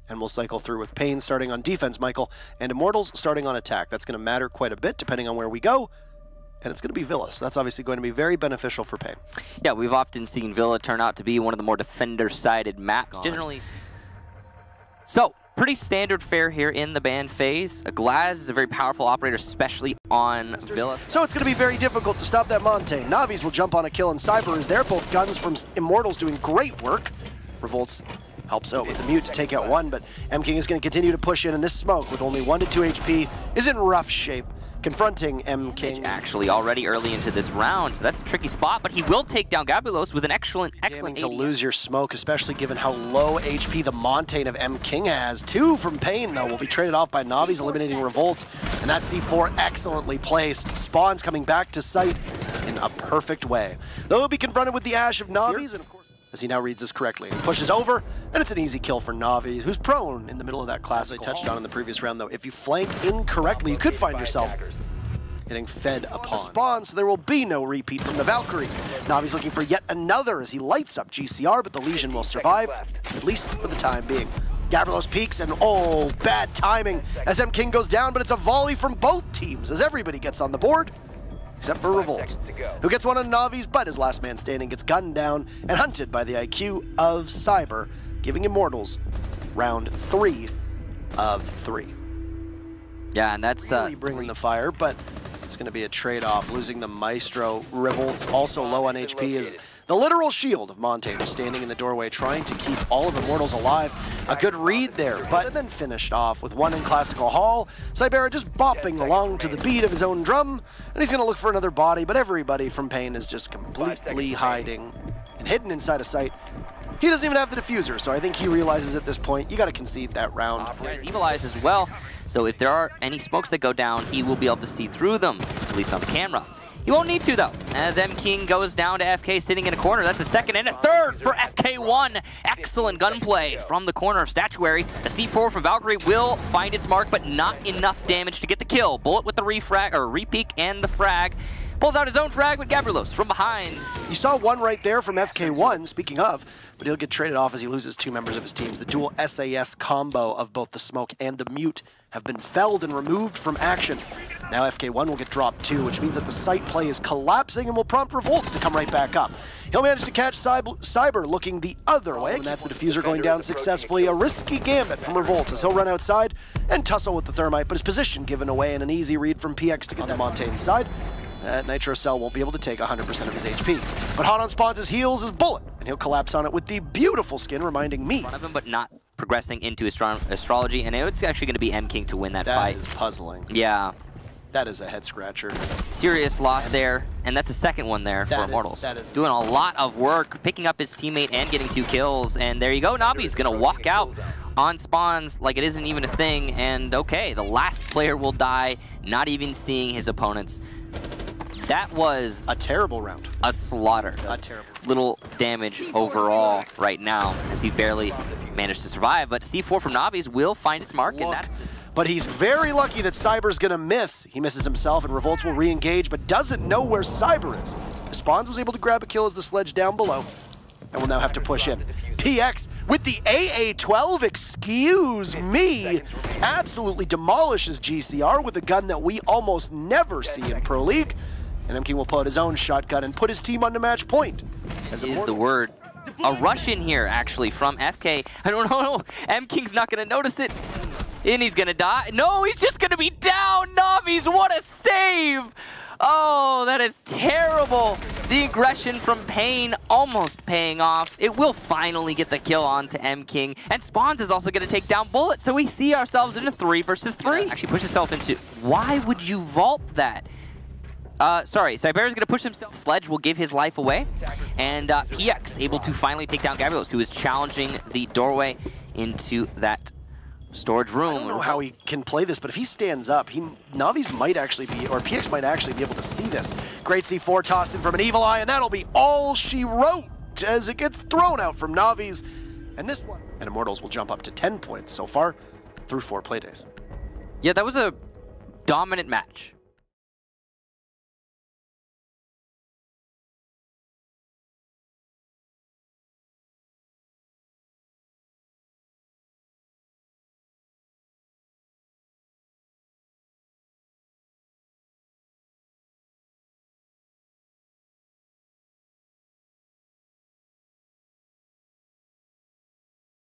And we'll cycle through with paiN starting on defense, Michael, and Immortals starting on attack. That's going to matter quite a bit depending on where we go. And it's going to be Villa, so that's obviously going to be very beneficial for paiN. Yeah, we've often seen Villa turn out to be one of the more defender-sided maps, generally. So, pretty standard fare here in the ban phase. Glaz is a very powerful operator, especially on Villa. So it's going to be very difficult to stop that Monte. Navi's will jump on a kill, and Cyber is there. Both guns from Immortals doing great work. Revolts helps out with the mute to take out one, but MKing is going to continue to push in, and this smoke with only 1 to 2 HP is in rough shape, confronting MKing. Actually already early into this round, so that's a tricky spot, but he will take down Gabulos with an excellent to lose your smoke, especially given how low HP the Montane of MKing has. 2 from paiN, though, will be traded off by Navi's, eliminating Revolts, and that C4 excellently placed. Spawns coming back to site in a perfect way. Though he'll be confronted with the Ash of Navi's, and of course, as he now reads this correctly. He pushes over, and it's an easy kill for Navi, who's prone in the middle of that class I touched on in the previous round, though. If you flank incorrectly, you could find yourself getting fed upon spawn, so there will be no repeat from the Valkyrie. Navi's looking for yet another as he lights up GCR, but the Legion will survive, at least for the time being. Gabrilos peeks, and oh, bad timing as MKing goes down, but it's a volley from both teams as everybody gets on the board, except for Revolt, who gets one on Navi's, but his last man standing gets gunned down and hunted by the IQ of Cyber, giving Immortals round 3 of 3. Yeah, and that's really bringing the fire, but it's going to be a trade-off, losing the Maestro. Revolt's also low on HP is the literal shield of Monte, just standing in the doorway, trying to keep all of Immortals alive. A good read there, but then finished off with 1 in Classical Hall. Cybera just bopping along to the beat of his own drum, and he's going to look for another body, but everybody from paiN is just completely hiding and hidden inside a site. He doesn't even have the diffuser, so I think he realizes at this point, you got to concede that round. He's evilized as well, so if there are any smokes that go down, he will be able to see through them, at least on the camera. He won't need to, though, as MKing goes down to FK sitting in a corner. That's a second and a third for FK1. Excellent gunplay from the corner of Statuary. The C4 from Valkyrie will find its mark, but not enough damage to get the kill. Bullet with the re-peek and the frag. Pulls out his own frag with Gabrielos from behind. You saw one right there from FK1, speaking of, but he'll get traded off as he loses 2 members of his teams. The dual SAS combo of both the smoke and the mute have been felled and removed from action. Now FK1 will get dropped too, which means that the site play is collapsing and will prompt Revolts to come right back up. He'll manage to catch Cyber looking the other way, and that's the diffuser going down successfully. A risky gambit from Revolts as he'll run outside and tussle with the thermite, but his position given away and an easy read from PX to get them on Montaigne's side. That Nitro Cell won't be able to take 100% of his HP. But hot on spawns his heals is Bullet, and he'll collapse on it with the beautiful skin, reminding me. In front of him, but not progressing into astrology, and it's actually going to be MKing to win that fight. That is puzzling. Yeah. That is a head scratcher. Serious loss there, and that's a second one there for Immortals. Doing a lot of work, picking up his teammate and getting 2 kills, and there you go. Navi's going to walk out on spawns like it isn't even a thing, and okay, the last player will die, not even seeing his opponents. That was a terrible round. A slaughter. A terrible. Little damage overall right now, as he barely managed to survive, but C4 from Navi's will find its mark, and that's... But he's very lucky that Cyber's gonna miss. He misses himself, and Revolts will re-engage, but doesn't know where Cyber is. Spawns was able to grab a kill as the sledge down below, and will now have to push in. PX with the AA-12, excuse me, absolutely demolishes GCR with a gun that we almost never see in Pro League. And MKing will pull out his own shotgun and put his team on to match point. Is the word. A rush in here, actually, from FK. I don't know. MKing's not going to notice it. And he's going to die. No, he's just going to be down. Navi's, what a save. Oh, that is terrible. The aggression from paiN almost paying off. It will finally get the kill onto MKing. And Spawns is also going to take down Bullet. So we see ourselves in a 3 versus 3. Actually push himself into... Why would you vault that? Sorry, Cybera's going to push himself. Sledge will give his life away. And PX able to finally take down Gabrielos, who is challenging the doorway into that storage room. I don't know how he can play this, but if he stands up, Navi's might actually be, or PX might actually be able to see this. Great C4 tossed in from an Evil Eye, and that'll be all she wrote as it gets thrown out from Navi's. And this one, and Immortals will jump up to 10 points so far through 4 playdays. Yeah, that was a dominant match.